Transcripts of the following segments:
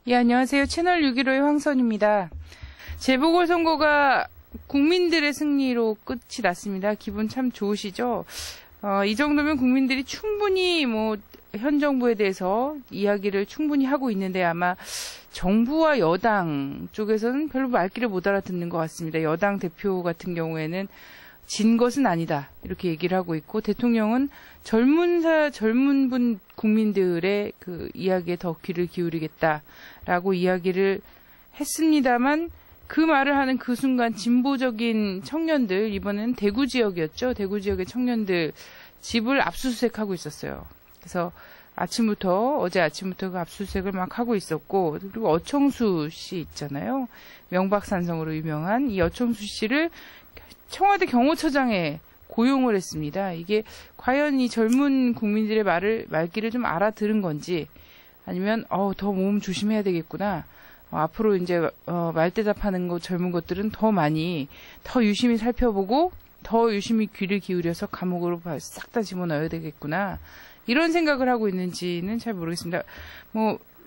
예, 안녕하세요. 채널 615의 황선입니다. 재보궐선거가 국민들의 승리로 끝이 났습니다. 기분 참 좋으시죠? 이 정도면 국민들이 충분히 현 정부에 대해서 이야기를 충분히 하고 있는데 아마 정부와 여당 쪽에서는 별로 말귀를 못 알아듣는 것 같습니다. 여당 대표 같은 경우에는 진 것은 아니다 이렇게 얘기를 하고 있고, 대통령은 젊은 분 국민들의 그 이야기에 더 귀를 기울이겠다라고 이야기를 했습니다만, 그 말을 하는 그 순간 진보적인 청년들, 이번엔 대구 지역이었죠. 대구 지역의 청년들 집을 압수수색하고 있었어요. 그래서 어제 아침부터 그 압수수색을 막 하고 있었고, 그리고 어청수 씨 있잖아요. 명박산성으로 유명한 이 어청수 씨를 청와대 경호처장에 고용을 했습니다. 이게 과연 이 젊은 국민들의 말귀를 좀 알아들은 건지, 아니면 더 몸 조심해야 되겠구나. 앞으로 이제 말대답하는 젊은 것들은 더 유심히 살펴보고 더 유심히 귀를 기울여서 감옥으로 싹 다 집어넣어야 되겠구나. 이런 생각을 하고 있는지는 잘 모르겠습니다.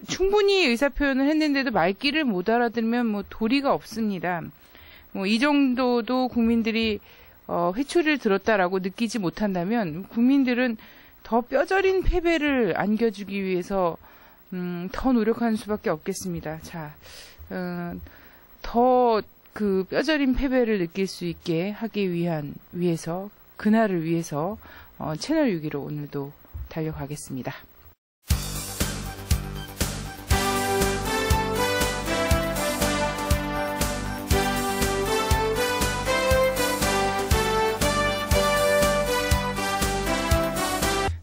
충분히 의사표현을 했는데도 말귀를 못 알아들으면 도리가 없습니다. 이 정도도 국민들이 회초리를 들었다라고 느끼지 못한다면, 국민들은 더 뼈저린 패배를 안겨주기 위해서 더 노력하는 수밖에 없겠습니다. 자, 더 그 뼈저린 패배를 느낄 수 있게 하기 위해서 그날을 위해서 채널 615 오늘도 달려가겠습니다.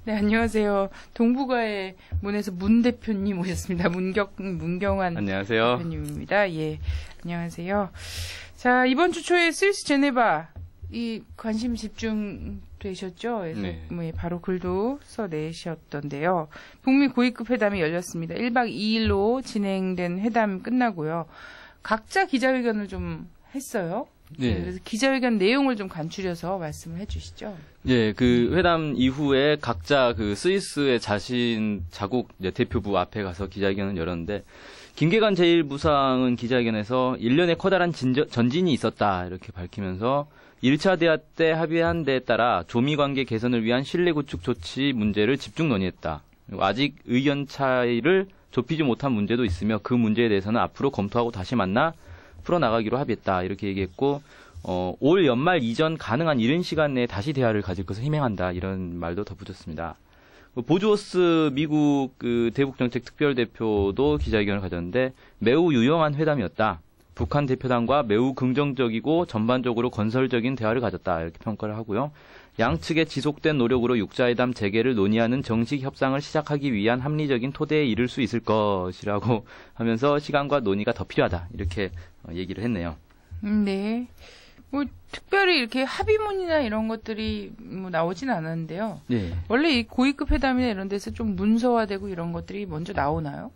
네, 안녕하세요. 동북아의 문에서 문 대표님 오셨습니다. 문경환 안녕하세요. 대표님입니다. 예, 안녕하세요. 자, 이번 주 초에 스위스 제네바 이 관심 집중되셨죠? 그래서 네. 바로 글도 써내셨던데요. 북미 고위급 회담이 열렸습니다. 1박 2일로 진행된 회담 끝나고요. 각자 기자회견을 좀 했어요. 네. 그래서 기자회견 내용을 좀 간추려서 말씀을 해주시죠. 예, 그 회담 이후에 각자 그 스위스의 자국 대표부 앞에 가서 기자회견을 열었는데, 김계관 제1부상은 기자회견에서 1년의 커다란 전진이 있었다 이렇게 밝히면서 1차 대화 때 합의한 데에 따라 조미관계 개선을 위한 신뢰 구축 조치 문제를 집중 논의했다. 그리고 아직 의견 차이를 좁히지 못한 문제도 있으며 그 문제에 대해서는 앞으로 검토하고 다시 만나 풀어나가기로 합의했다 이렇게 얘기했고, 올 연말 이전 가능한 이른 시간 내에 다시 대화를 가질 것을 희망한다 이런 말도 덧붙였습니다. 보주오스 미국 그 대북정책 특별대표도 기자회견을 가졌는데, 매우 유용한 회담이었다. 북한 대표단과 매우 긍정적이고 전반적으로 건설적인 대화를 가졌다 이렇게 평가를 하고요. 양측의 지속된 노력으로 육자회담 재개를 논의하는 정식 협상을 시작하기 위한 합리적인 토대에 이를 수 있을 것이라고 하면서 시간과 논의가 더 필요하다 이렇게 얘기를 했네요. 네. 특별히 이렇게 합의문이나 이런 것들이 나오진 않았는데요. 네. 원래 이 고위급 회담이나 이런 데서 좀 문서화되고 이런 것들이 먼저 나오나요?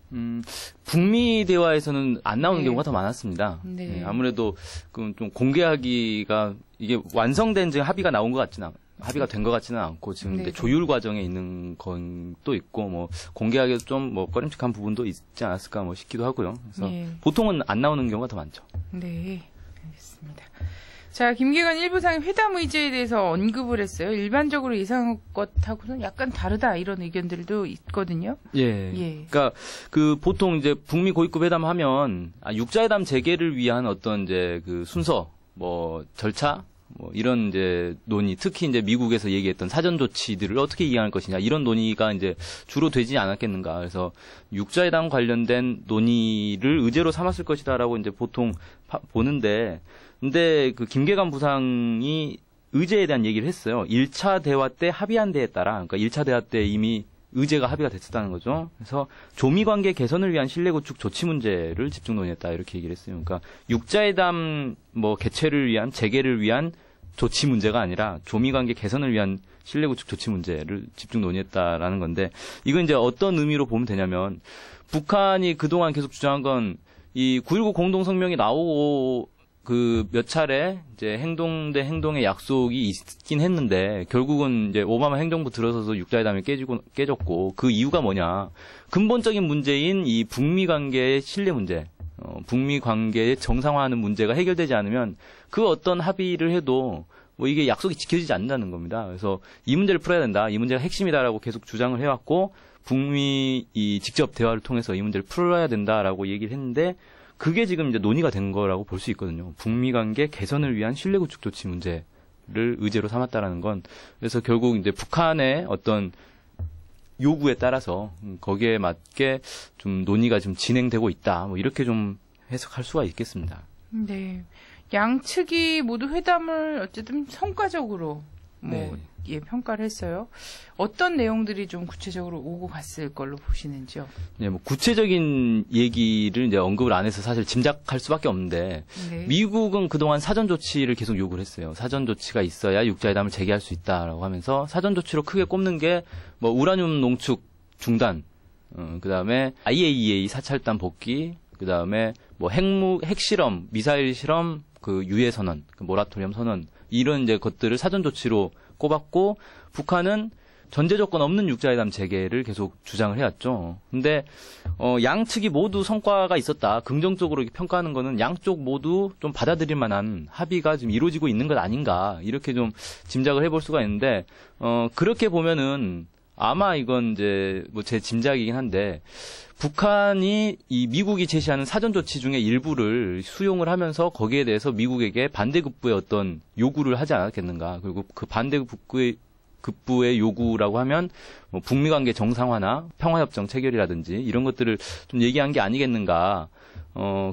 북미 대화에서는 안 나오는 네. 경우가 더 많았습니다. 네. 네, 아무래도 좀 공개하기가, 이게 완성된 지금 합의가 된 것 같지는 않고 지금 네. 조율 과정에 있는 건 또 있고 공개하기도 좀 꺼림칙한 부분도 있지 않았을까 싶기도 하고요. 그래서 네. 보통은 안 나오는 경우가 더 많죠. 네, 알겠습니다. 자, 김계관 1부상이 회담 의제에 대해서 언급을 했어요. 일반적으로 예상한 것하고는 약간 다르다 이런 의견들도 있거든요. 예. 예. 그러니까 그 보통 이제 북미 고위급 회담 하면 육자회담 재개를 위한 어떤 이제 그 순서, 절차, 이런 이제 논의, 특히 이제 미국에서 얘기했던 사전 조치들을 어떻게 이해할 것이냐 이런 논의가 이제 주로 되지 않았겠는가. 그래서 육자회담 관련된 논의를 의제로 삼았을 것이다라고 이제 보통 보는데, 근데 그 김계관 부상이 의제에 대한 얘기를 했어요. 1차 대화 때 합의한 데에 따라, 그러니까 1차 대화 때 이미 의제가 합의가 됐었다는 거죠. 그래서 조미관계 개선을 위한 신뢰 구축 조치 문제를 집중 논의했다 이렇게 얘기를 했어요. 그러니까 육자회담 재개를 위한 조치 문제가 아니라 조미관계 개선을 위한 신뢰 구축 조치 문제를 집중 논의했다라는 건데, 이건 이제 어떤 의미로 보면 되냐면, 북한이 그동안 계속 주장한 건 이 9.19 공동성명이 나오고 그 몇 차례 이제 행동 대 행동의 약속이 있긴 했는데 결국은 이제 오바마 행정부 들어서서 육자회담이 깨졌고 그 이유가 뭐냐? 근본적인 문제인 이 북미 관계의 신뢰 문제, 북미 관계의 정상화하는 문제가 해결되지 않으면 그 어떤 합의를 해도 뭐 이게 약속이 지켜지지 않는다는 겁니다. 그래서 이 문제를 풀어야 된다. 이 문제가 핵심이다라고 계속 주장을 해왔고 북미 이 직접 대화를 통해서 이 문제를 풀어야 된다라고 얘기를 했는데 그게 지금 이제 논의가 된 거라고 볼 수 있거든요. 북미 관계 개선을 위한 신뢰 구축 조치 문제를 의제로 삼았다라는 건 그래서 결국 이제 북한의 어떤 요구에 따라서 거기에 맞게 좀 논의가 좀 진행되고 있다. 뭐 이렇게 좀 해석할 수가 있겠습니다. 네. 양측이 모두 회담을 어쨌든 성과적으로 네. 예, 평가를 했어요. 어떤 내용들이 좀 구체적으로 오고 갔을 걸로 보시는지요? 네, 뭐 구체적인 얘기를 이제 언급을 안 해서 사실 짐작할 수밖에 없는데 네. 미국은 그동안 사전 조치를 계속 요구를 했어요. 사전 조치가 있어야 육자회담을 재개할 수 있다라고 하면서 사전 조치로 크게 꼽는 게 뭐 우라늄 농축 중단, 그다음에 IAEA 사찰단 복귀, 그다음에 뭐 핵실험, 미사일 실험, 그 유예 선언, 그 모라토리엄 선언 이런 이제 것들을 사전 조치로 꼽았고 북한은 전제 조건 없는 육자회담 재개를 계속 주장을 해왔죠. 근데 양측이 모두 성과가 있었다. 긍정적으로 평가하는 거는 양쪽 모두 좀 받아들일 만한 합의가 지금 이루어지고 있는 것 아닌가 이렇게 좀 짐작을 해볼 수가 있는데 그렇게 보면은 아마 이건 이제 뭐 제 짐작이긴 한데 북한이 이 미국이 제시하는 사전 조치 중에 일부를 수용을 하면서 거기에 대해서 미국에게 반대급부의 어떤 요구를 하지 않았겠는가. 그리고 그 반대급부의 요구라고 하면 뭐 북미 관계 정상화나 평화협정 체결이라든지 이런 것들을 좀 얘기한 게 아니겠는가.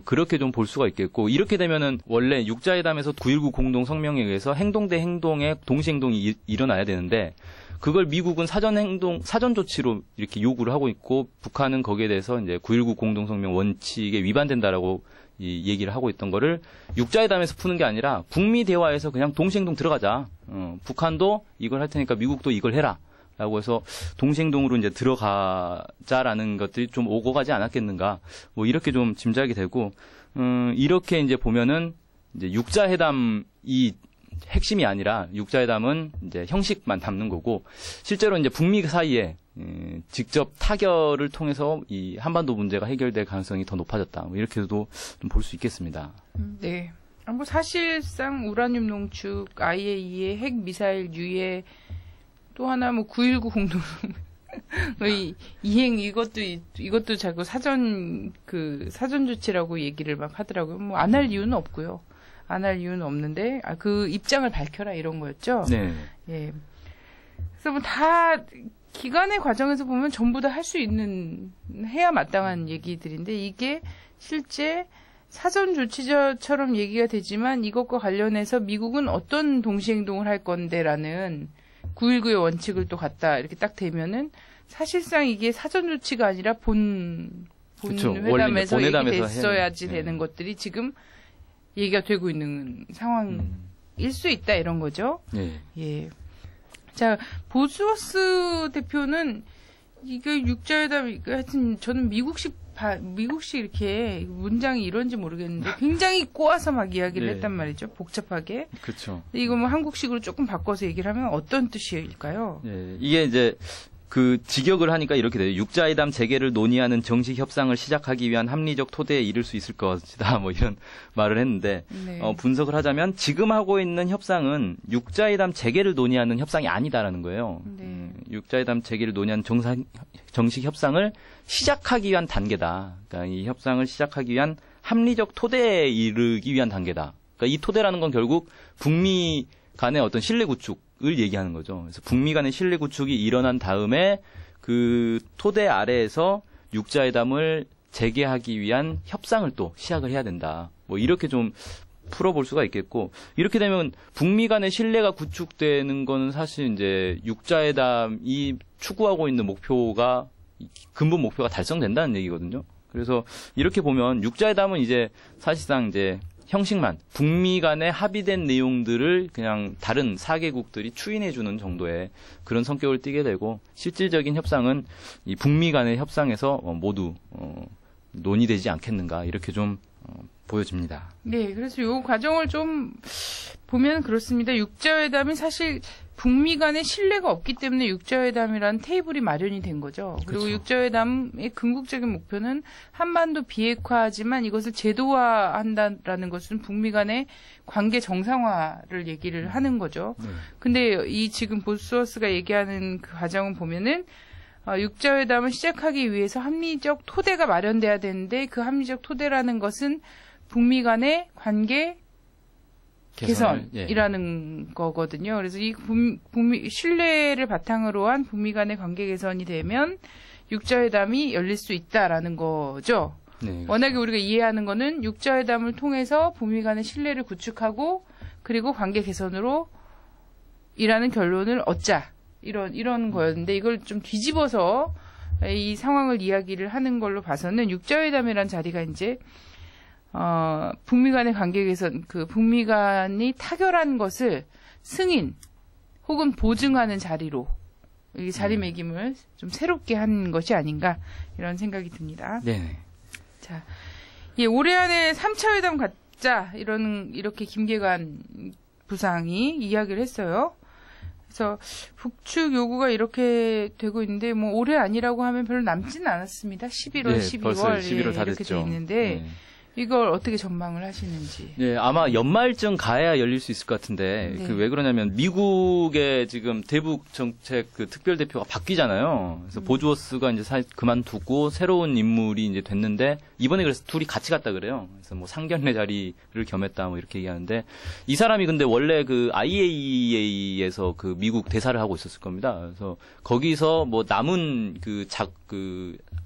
그렇게 좀 볼 수가 있겠고, 이렇게 되면은 원래 육자회담에서 9.19 공동성명에 의해서 행동 대 행동의 동시행동이 일어나야 되는데, 그걸 미국은 사전 조치로 이렇게 요구를 하고 있고, 북한은 거기에 대해서 이제 9.19 공동성명 원칙에 위반된다라고 얘기를 하고 있던 거를 육자회담에서 푸는 게 아니라 북미 대화에서 그냥 동시행동 들어가자. 북한도 이걸 할 테니까 미국도 이걸 해라. 라고 해서 동시행동으로 이제 들어가자라는 것들이 좀 오고 가지 않았겠는가. 뭐 이렇게 좀 짐작이 되고, 이렇게 이제 보면은 이제 육자회담이 핵심이 아니라 육자회담은 이제 형식만 담는 거고, 실제로 이제 북미 사이에 직접 타결을 통해서 이 한반도 문제가 해결될 가능성이 더 높아졌다. 뭐 이렇게도 좀 볼 수 있겠습니다. 네. 뭐 사실상 우라늄 농축, IAEA 핵 미사일 유예, 또 하나 뭐 9.19 공동 이행 이것도 자꾸 사전 조치라고 얘기를 막 하더라고요. 뭐 안 할 이유는 없고요. 안 할 이유는 없는데 그 입장을 밝혀라 이런 거였죠. 네. 예. 그래서 뭐 다 기간의 과정에서 보면 전부 다 할 수 있는 해야 마땅한 얘기들인데 이게 실제 사전 조치처럼 얘기가 되지만 이것과 관련해서 미국은 어떤 동시행동을 할 건데라는 9.19의 원칙을 또 갖다 이렇게 딱 대면은 사실상 이게 사전 조치가 아니라 본 그쵸. 회담에서 얘기됐어야지 네. 되는 것들이 지금 얘기가 되고 있는 상황일 수 있다 이런 거죠. 네. 예. 자, 보스워스 대표는 이거 육자회담 하여튼 저는 미국식 이렇게 문장이 이런지 모르겠는데 굉장히 꼬아서 막 이야기를 네. 했단 말이죠. 복잡하게. 그렇죠. 이거 뭐 한국식으로 조금 바꿔서 얘기를 하면 어떤 뜻일까요? 네. 이게 이제 그 직역을 하니까 이렇게 돼요. 육자회담 재개를 논의하는 정식 협상을 시작하기 위한 합리적 토대에 이를 수 있을 것이다. 뭐 이런 말을 했는데 네. 분석을 하자면 지금 하고 있는 협상은 육자회담 재개를 논의하는 협상이 아니다라는 거예요. 네. 육자회담 재개를 논의하는 정식 협상을 시작하기 위한 단계다. 그러니까 이 협상을 시작하기 위한 합리적 토대에 이르기 위한 단계다. 그러니까 이 토대라는 건 결국 북미 간의 어떤 신뢰 구축을 얘기하는 거죠. 그래서 북미 간의 신뢰 구축이 일어난 다음에 그 토대 아래에서 육자회담을 재개하기 위한 협상을 또 시작을 해야 된다. 뭐 이렇게 좀 풀어볼 수가 있겠고, 이렇게 되면 북미 간의 신뢰가 구축되는 거는 사실 이제 육자회담이 추구하고 있는 목표가 근본 목표가 달성된다는 얘기거든요. 그래서 이렇게 보면 육자회담은 이제 사실상 이제 형식만 북미 간에 합의된 내용들을 그냥 다른 4개국들이 추인해주는 정도의 그런 성격을 띠게 되고, 실질적인 협상은 이 북미 간의 협상에서 모두 논의되지 않겠는가 이렇게 좀 보여집니다. 네, 그래서 요 과정을 좀 보면 그렇습니다. 육자회담이 사실 북미 간의 신뢰가 없기 때문에 육자회담이라는 테이블이 마련이 된 거죠. 그리고 그렇죠. 육자회담의 궁극적인 목표는 한반도 비핵화하지만 이것을 제도화한다라는 것은 북미 간의 관계 정상화를 얘기를 하는 거죠. 네. 근데 이 지금 보스워스가 얘기하는 그 과정을 보면은 육자회담을 시작하기 위해서 합리적 토대가 마련돼야 되는데 그 합리적 토대라는 것은 북미 간의 관계 개선이라는 거거든요. 그래서 이 북미 신뢰를 바탕으로 한 북미 간의 관계 개선이 되면 육자회담이 열릴 수 있다라는 거죠. 네, 그렇죠. 워낙에 우리가 이해하는 거는 육자회담을 통해서 북미 간의 신뢰를 구축하고 그리고 관계 개선으로 이라는 결론을 얻자. 이런 거였는데 이걸 좀 뒤집어서 이 상황을 이야기를 하는 걸로 봐서는 육자회담이라는 자리가 이제 북미 간의 관계 개선, 그 북미 간이 타결한 것을 승인 혹은 보증하는 자리로 이 자리매김을 좀 새롭게 한 것이 아닌가 이런 생각이 듭니다. 네. 자, 올해 안에 3차 회담 갖자 이렇게 김계관 부상이 이야기를 했어요. 그래서 북측 요구가 이렇게 되고 있는데 뭐 올해 아니라고 하면 별로 남지는 않았습니다. 11월, 네, 12월 벌써 11월 다 이렇게 됐죠. 돼 있는데 네. 이걸 어떻게 전망을 하시는지. 네, 아마 연말쯤 가야 열릴 수 있을 것 같은데, 네. 그 왜 그러냐면, 미국의 지금 대북 정책 그 특별대표가 바뀌잖아요. 그래서 보주워스가 이제 그만두고 새로운 인물이 이제 됐는데, 이번에 그래서 둘이 같이 갔다 그래요. 그래서 뭐 상견례 자리를 겸했다 뭐 이렇게 얘기하는데, 이 사람이 근데 원래 그 IAEA에서 그 미국 대사를 하고 있었을 겁니다. 그래서 거기서 뭐 남은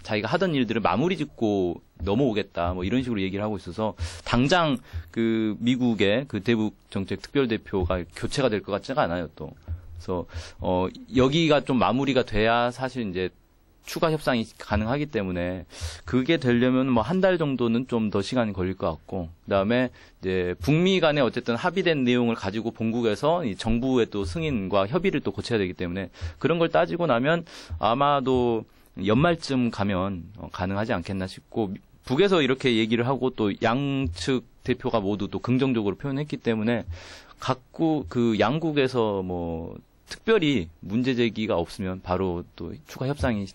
자기가 하던 일들을 마무리 짓고 넘어오겠다 뭐 이런 식으로 얘기를 하고 있어서 당장 그 미국의 그 대북 정책 특별 대표가 교체가 될 것 같지가 않아요 또. 그래서 여기가 좀 마무리가 돼야 사실 이제 추가 협상이 가능하기 때문에 그게 되려면 뭐 한 달 정도는 좀 더 시간이 걸릴 것 같고 그다음에 이제 북미 간에 어쨌든 합의된 내용을 가지고 본국에서 이 정부의 또 승인과 협의를 또 거쳐야 되기 때문에 그런 걸 따지고 나면 아마도 연말쯤 가면 가능하지 않겠나 싶고 북에서 이렇게 얘기를 하고 또 양측 대표가 모두 또 긍정적으로 표현했기 때문에 그 양국에서 뭐 특별히 문제 제기가 없으면 바로 또 추가 협상이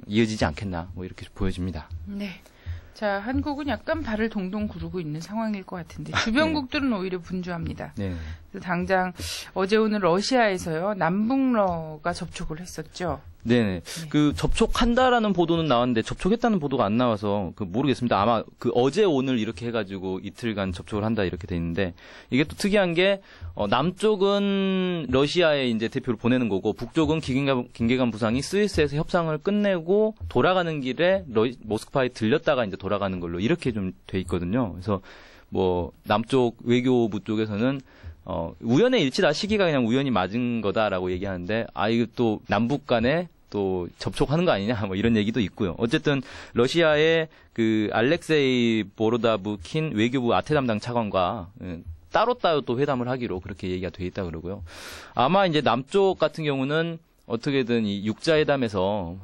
이어지지 않겠나 뭐 이렇게 보여집니다. 네. 자, 한국은 약간 발을 동동 구르고 있는 상황일 것 같은데 주변국들은 오히려 분주합니다. 네. 그래서 당장 어제 오늘 러시아에서요 남북러가 접촉을 했었죠. 네네. 그 접촉한다라는 보도는 나왔는데 접촉했다는 보도가 안 나와서 모르겠습니다. 아마 그 어제 오늘 이렇게 해가지고 이틀간 접촉을 한다 이렇게 돼 있는데 이게 또 특이한 게 남쪽은 러시아에 이제 대표를 보내는 거고 북쪽은 김계관 부상이 스위스에서 협상을 끝내고 돌아가는 길에 모스크바에 들렸다가 이제 돌아가는 걸로 이렇게 좀 돼 있거든요. 그래서 뭐 남쪽 외교부 쪽에서는 우연의 일치다 시기가 그냥 우연히 맞은 거다라고 얘기하는데 이거 또 남북 간에 또 접촉하는 거 아니냐 뭐 이런 얘기도 있고요. 어쨌든 러시아의 그 알렉세이 보로다부킨 외교부 아태 담당 차관과 따로 또 회담을 하기로 그렇게 얘기가 돼 있다 그러고요. 아마 이제 남쪽 같은 경우는 어떻게든 이 육자회담에서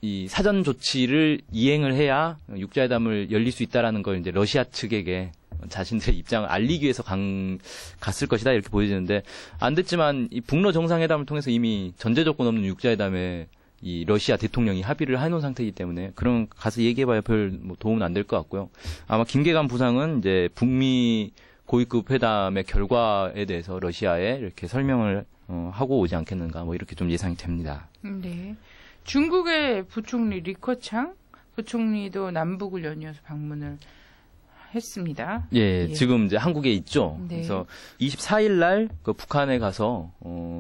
이 사전 조치를 이행을 해야 육자회담을 열릴 수 있다라는 걸 이제 러시아 측에게 자신들의 입장을 알리기 위해서 갔을 것이다 이렇게 보여지는데 안 됐지만 이 북러 정상회담을 통해서 이미 전제 조건 없는 육자회담에 이 러시아 대통령이 합의를 해놓은 상태이기 때문에 그런 가서 얘기해봐야 별 뭐 도움은 안 될 것 같고요. 아마 김계관 부상은 이제 북미 고위급 회담의 결과에 대해서 러시아에 이렇게 설명을 하고 오지 않겠는가 뭐 이렇게 좀 예상이 됩니다. 네. 중국의 부총리 리커창 부총리도 남북을 연이어서 방문을 했습니다. 예, 지금 이제 한국에 있죠. 네. 그래서 24일 날 그 북한에 가서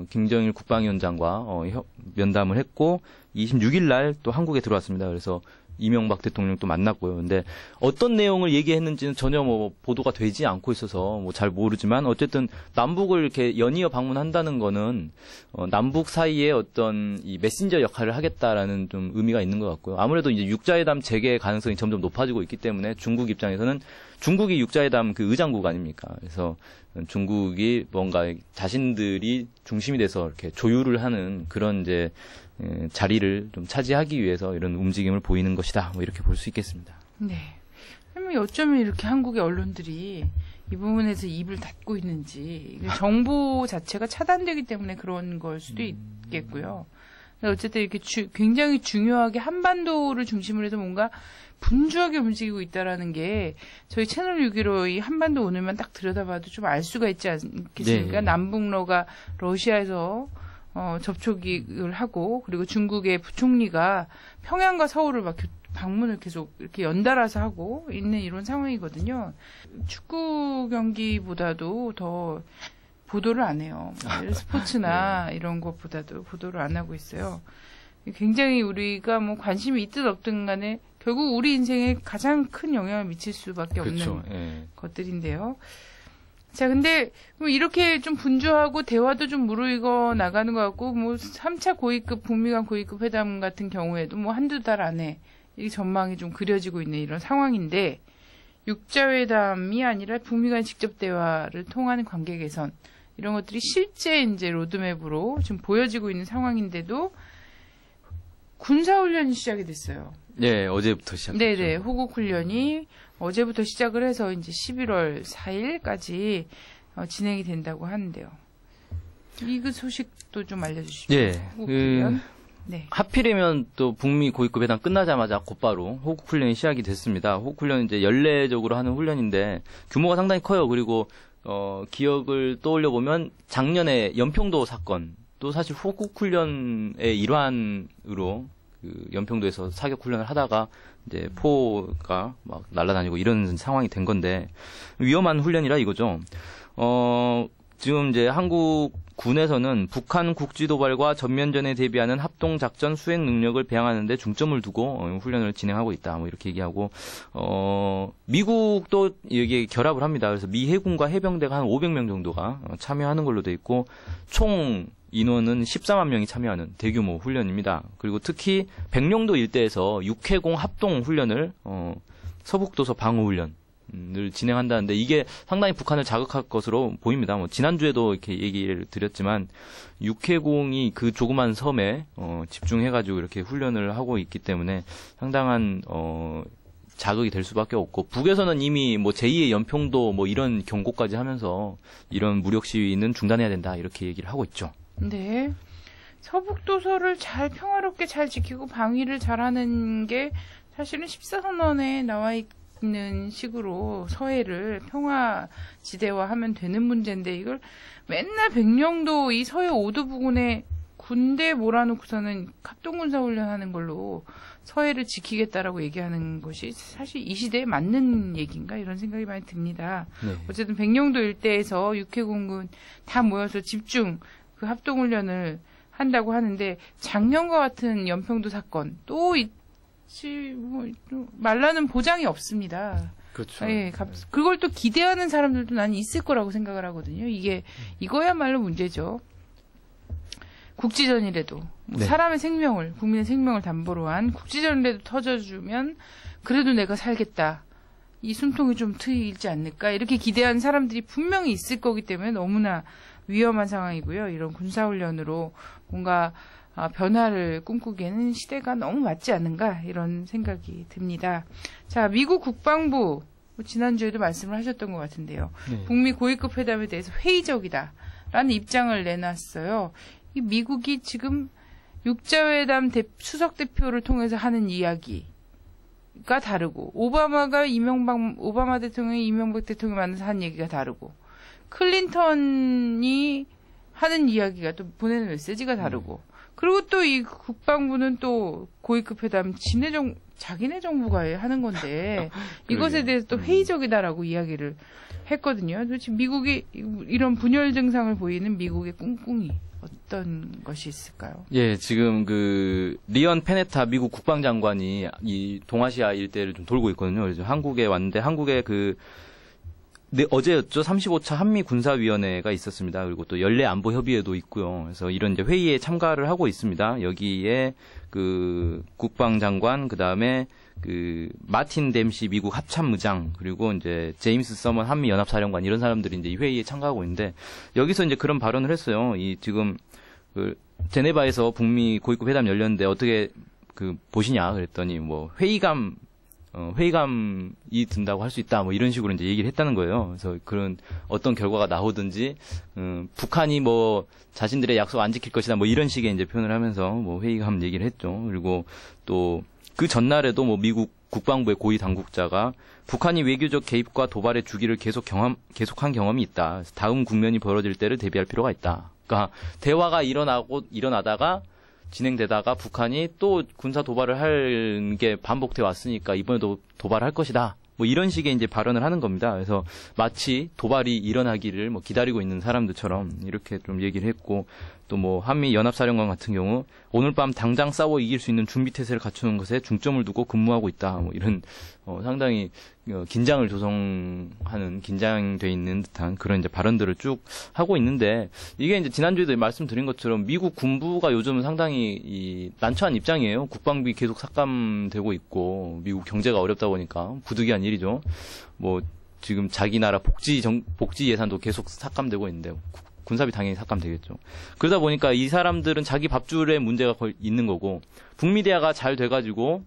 김정일 국방위원장과 면담을 했고 26일 날 또 한국에 들어왔습니다. 그래서 이명박 대통령 또 만났고요. 근데 어떤 내용을 얘기했는지는 전혀 뭐 보도가 되지 않고 있어서 뭐 잘 모르지만 어쨌든 남북을 이렇게 연이어 방문한다는 거는 남북 사이에 어떤 이 메신저 역할을 하겠다라는 좀 의미가 있는 것 같고요. 아무래도 이제 육자회담 재개 가능성이 점점 높아지고 있기 때문에 중국 입장에서는 중국이 육자회담 그 의장국 아닙니까? 그래서 중국이 뭔가 자신들이 중심이 돼서 이렇게 조율을 하는 그런 이제 자리를 좀 차지하기 위해서 이런 움직임을 보이는 것이다. 뭐 이렇게 볼 수 있겠습니다. 네. 참 어쩌면 이렇게 한국의 언론들이 이 부분에서 입을 닫고 있는지 정보 자체가 차단되기 때문에 그런 걸 수도 있겠고요. 어쨌든 이렇게 굉장히 중요하게 한반도를 중심으로 해서 뭔가 분주하게 움직이고 있다라는 게 저희 채널 615 이 한반도 오늘만 딱 들여다봐도 좀 알 수가 있지 않겠습니까? 네. 남북러가 러시아에서 접촉을 하고 그리고 중국의 부총리가 평양과 서울을 막 방문을 계속 이렇게 연달아서 하고 있는 이런 상황이거든요. 축구 경기보다도 더 보도를 안 해요. 스포츠나 네. 이런 것보다도 보도를 안 하고 있어요. 굉장히 우리가 뭐 관심이 있든 없든 간에 결국 우리 인생에 가장 큰 영향을 미칠 수밖에 없는 그렇죠. 예. 것들인데요. 자, 근데 뭐 이렇게 좀 분주하고 대화도 좀 무르익어 나가는 것 같고 뭐 3차 고위급 북미 간 고위급 회담 같은 경우에도 뭐 한두 달 안에 이 전망이 좀 그려지고 있는 이런 상황인데 육자회담이 아니라 북미 간 직접 대화를 통하는 관계 개선 이런 것들이 실제 이제 로드맵으로 지금 보여지고 있는 상황인데도 군사훈련이 시작이 됐어요. 네, 어제부터 시작했죠. 네네, 호국훈련이 어제부터 시작을 해서 이제 11월 4일까지 진행이 된다고 하는데요. 이 소식도 좀 알려주시죠. 예, 호국훈련. 네. 하필이면 또 북미 고위급 회담 끝나자마자 곧바로 호국훈련이 시작이 됐습니다. 호국훈련은 이제 연례적으로 하는 훈련인데 규모가 상당히 커요. 그리고 기억을 떠올려 보면 작년에 연평도 사건 또 사실 호국훈련의 일환으로 그 연평도에서 사격 훈련을 하다가 이제 포가 막 날아다니고 이런 상황이 된 건데 위험한 훈련이라 이거죠. 지금 이제 한국 군에서는 북한 국지 도발과 전면전에 대비하는 합동 작전 수행 능력을 배양하는 데 중점을 두고 훈련을 진행하고 있다. 뭐 이렇게 얘기하고 미국도 여기에 결합을 합니다. 그래서 미 해군과 해병대가 한 500명 정도가 참여하는 걸로 돼 있고 총 인원은 14만 명이 참여하는 대규모 훈련입니다. 그리고 특히 백령도 일대에서 육해공 합동 훈련을 서북도서 방어 훈련을 진행한다는데 이게 상당히 북한을 자극할 것으로 보입니다. 뭐 지난주에도 이렇게 얘기를 드렸지만 육해공이 그 조그만 섬에 집중해가지고 이렇게 훈련을 하고 있기 때문에 상당한 자극이 될 수밖에 없고 북에서는 이미 뭐 제2의 연평도 뭐 이런 경고까지 하면서 이런 무력 시위는 중단해야 된다 이렇게 얘기를 하고 있죠. 네. 서북도서를 잘 평화롭게 잘 지키고 방위를 잘하는 게 사실은 14선언에 나와 있는 식으로 서해를 평화지대화하면 되는 문제인데 이걸 맨날 백령도 이 서해 5도 부근에 군대 몰아놓고서는 합동군사훈련하는 걸로 서해를 지키겠다라고 얘기하는 것이 사실 이 시대에 맞는 얘기인가 이런 생각이 많이 듭니다. 네. 어쨌든 백령도 일대에서 육해공군 다 모여서 집중 그 합동훈련을 한다고 하는데 작년과 같은 연평도 사건 또 있지 뭐 말라는 보장이 없습니다. 그렇죠. 예, 그걸 또 기대하는 사람들도 나는 있을 거라고 생각을 하거든요. 이거야말로 문제죠. 국지전이라도 네. 사람의 생명을 국민의 생명을 담보로 한 국지전이라도 터져주면 그래도 내가 살겠다. 이 숨통이 좀 트이지 않을까 이렇게 기대하는 사람들이 분명히 있을 거기 때문에 너무나 위험한 상황이고요. 이런 군사훈련으로 뭔가 변화를 꿈꾸기에는 시대가 너무 맞지 않는가 이런 생각이 듭니다. 자, 미국 국방부 지난주에도 말씀을 하셨던 것 같은데요. 네. 북미 고위급 회담에 대해서 회의적이다라는 입장을 내놨어요. 이 미국이 지금 육자회담 수석 대표를 통해서 하는 이야기가 다르고 오바마 대통령이 이명박 대통령이 만나서 한 얘기가 다르고 클린턴이 하는 이야기가 또 보내는 메시지가 다르고 그리고 또 이 국방부는 또 고위급 회담 자기네 정부가 하는 건데 이것에 대해서 또 회의적이다라고 이야기를 했거든요. 도대체 미국이 이런 분열 증상을 보이는 미국의 꿍꿍이 어떤 것이 있을까요? 예, 지금 그 리언 페네타 미국 국방장관이 이 동아시아 일대를 좀 돌고 있거든요. 그래서 한국에 왔는데 한국에 어제였죠. 35차 한미 군사위원회가 있었습니다. 그리고 또 연례 안보 협의회도 있고요. 그래서 이런 이제 회의에 참가를 하고 있습니다. 여기에 그 국방장관, 그다음에 그 마틴 댐시 미국 합참의장, 그리고 이제 제임스 서먼 한미 연합사령관 이런 사람들이 이제 이 회의에 참가하고 있는데 여기서 이제 그런 발언을 했어요. 이 지금 그 제네바에서 북미 고위급 회담 열렸는데 어떻게 그 보시냐 그랬더니 뭐 회의감 회의감이 든다고 할 수 있다. 뭐 이런 식으로 이제 얘기를 했다는 거예요. 그래서 그런 어떤 결과가 나오든지 북한이 뭐 자신들의 약속 안 지킬 것이다. 뭐 이런 식의 이제 표현을 하면서 뭐 회의감 얘기를 했죠. 그리고 또 그 전날에도 뭐 미국 국방부의 고위 당국자가 북한이 외교적 개입과 도발의 주기를 계속한 경험이 있다. 그래서 다음 국면이 벌어질 때를 대비할 필요가 있다. 그러니까 대화가 일어나다가 진행되다가 북한이 또 군사 도발을 할 게 반복돼 왔으니까 이번에도 도발할 것이다. 뭐 이런 식의 이제 발언을 하는 겁니다. 그래서 마치 도발이 일어나기를 뭐 기다리고 있는 사람들처럼 이렇게 좀 얘기를 했고, 또 뭐 한미 연합사령관 같은 경우 오늘 밤 당장 싸워 이길 수 있는 준비 태세를 갖추는 것에 중점을 두고 근무하고 있다. 뭐 이런 상당히 긴장을 조성하는, 긴장돼 있는 듯한 그런 이제 발언들을 쭉 하고 있는데, 이게 이제 지난주에도 말씀드린 것처럼 미국 군부가 요즘 상당히 난처한 입장이에요. 국방비 계속 삭감되고 있고 미국 경제가 어렵다 보니까 부득이한 일이죠. 뭐 지금 자기 나라 복지 예산도 계속 삭감되고 있는데 군사비 당연히 삭감되겠죠. 그러다 보니까 이 사람들은 자기 밥줄에 문제가 있는 거고, 북미 대화가 잘 돼가지고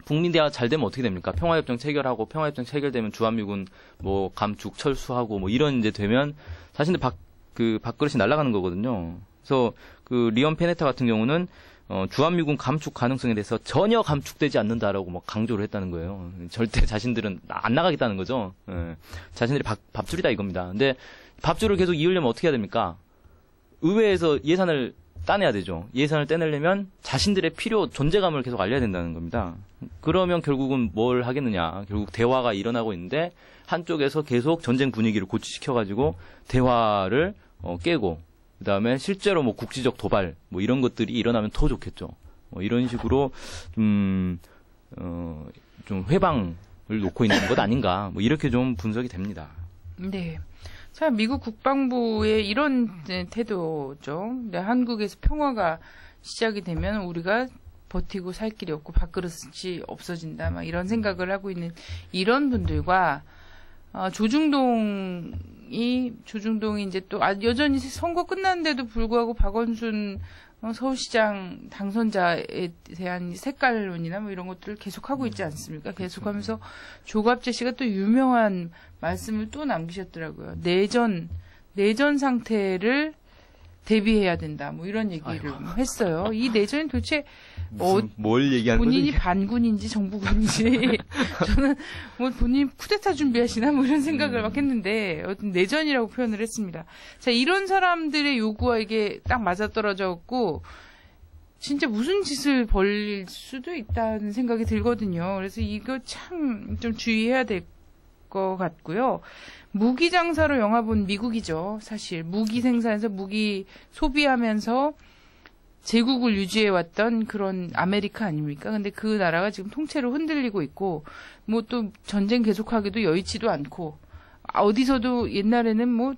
북미 대화가 잘 되면 어떻게 됩니까? 평화협정 체결하고, 평화협정 체결되면 주한미군 뭐 감축 철수하고 뭐 이런 이제 되면 자신들 밥그릇이 날아가는 거거든요. 그래서 그 리언 페네타 같은 경우는 주한미군 감축 가능성에 대해서 전혀 감축되지 않는다라고 막 강조를 했다는 거예요. 절대 자신들은 안 나가겠다는 거죠. 예. 자신들이 밥줄이다 이겁니다. 근데 밥줄을 계속 이으려면 어떻게 해야 됩니까? 의회에서 예산을 따내야 되죠. 예산을 떼내려면 자신들의 존재감을 계속 알려야 된다는 겁니다. 그러면 결국은 뭘 하겠느냐. 결국 대화가 일어나고 있는데 한쪽에서 계속 전쟁 분위기를 고취시켜가지고 대화를 깨고, 그 다음에 실제로 뭐 국지적 도발 뭐 이런 것들이 일어나면 더 좋겠죠. 이런 식으로 좀 회방을 놓고 있는 것 아닌가. 뭐 이렇게 좀 분석이 됩니다. 네. 자, 미국 국방부의 이런 태도죠. 네, 한국에서 평화가 시작이 되면 우리가 버티고 살 길이 없고 밥그릇이 없어진다. 막 이런 생각을 하고 있는 이런 분들과 조중동이 이제 또 여전히 선거 끝났는데도 불구하고 박원순 서울시장 당선자에 대한 색깔론이나 뭐 이런 것들을 계속하고 있지 않습니까? 계속하면서 조갑재 씨가 또 유명한 말씀을 또 남기셨더라고요. 내전 상태를 대비해야 된다. 뭐 이런 얘기를 했어요. 이 내전이 도대체 뭘 얘기하는 거죠? 본인이 반군인지 정부군인지 저는 뭐 본인 쿠데타 준비하시나 뭐 이런 생각을 막 했는데 내전이라고 표현을 했습니다. 자, 이런 사람들의 요구와 이게 딱 맞아떨어졌고 진짜 무슨 짓을 벌일 수도 있다는 생각이 들거든요. 그래서 이거 참 좀 주의해야 될 것 같고요. 무기 장사로 영화본 미국이죠. 사실 무기 생산해서 무기 소비하면서 제국을 유지해왔던 그런 아메리카 아닙니까? 근데 그 나라가 지금 통째로 흔들리고 있고, 뭐 또 전쟁 계속하기도 여의치도 않고, 어디서도 옛날에는 뭐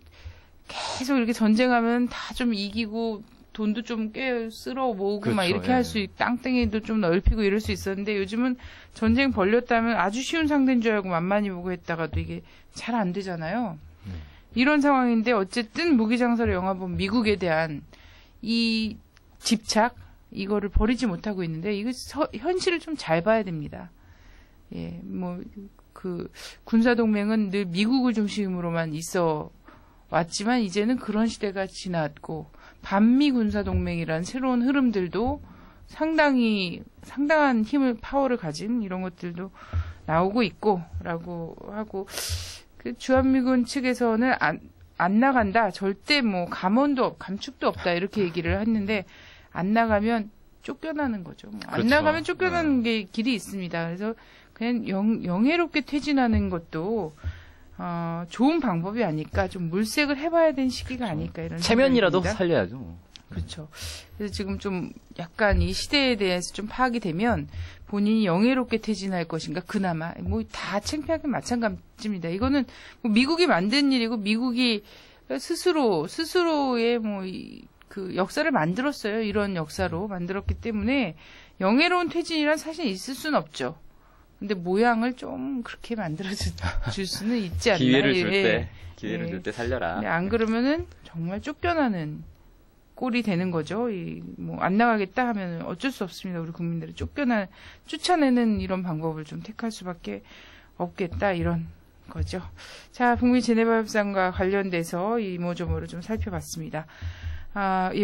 계속 이렇게 전쟁하면 다 좀 이기고 돈도 좀 꽤 쓸어 모으고 그렇죠, 막 이렇게 할 수 있고 땅덩이도 좀 넓히고 이럴 수 있었는데 요즘은 전쟁 벌렸다면 아주 쉬운 상대인 줄 알고 만만히 보고 했다가도 이게 잘 안 되잖아요. 이런 상황인데 어쨌든 무기장사로 영화본 미국에 대한 이 집착 이거를 버리지 못하고 있는데 이거 현실을 좀 잘 봐야 됩니다. 예, 뭐 그 군사 동맹은 늘 미국을 중심으로만 있어 왔지만 이제는 그런 시대가 지났고 반미 군사 동맹이란 새로운 흐름들도 상당한 파워를 가진 이런 것들도 나오고 있고라고 하고 그 주한미군 측에서는 안 나간다. 절대 뭐 감축도 없다. 이렇게 얘기를 했는데 안 나가면 쫓겨나는 거죠. 안 그렇죠. 나가면 쫓겨나는 게 길이 있습니다. 그래서 그냥 영예롭게 퇴진하는 것도 좋은 방법이 아닐까. 좀 물색을 해봐야 되는 시기가 아닐까. 이런 체면이라도 생각입니다. 살려야죠. 그렇죠. 그래서 지금 좀 약간 이 시대에 대해서 좀 파악이 되면 본인이 영예롭게 퇴진할 것인가. 그나마 뭐 다 창피하게 마찬가지입니다. 이거는 뭐 미국이 만든 일이고 미국이 스스로의 뭐 그 역사를 만들었어요. 이런 역사로 만들었기 때문에 영예로운 퇴진이란 사실 있을 수는 없죠. 근데 모양을 좀 그렇게 만들어줄 수는 있지 않나. 기회를 줄 때 살려라. 안 그러면은 정말 쫓겨나는 꼴이 되는 거죠. 뭐 안 나가겠다 하면 어쩔 수 없습니다. 우리 국민들을 쫓아내는 이런 방법을 좀 택할 수밖에 없겠다 이런 거죠. 자, 북미 제네바 협상과 관련돼서 이모저모를 좀 살펴봤습니다.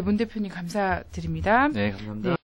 문 대표님 감사드립니다. 네, 감사합니다. 네.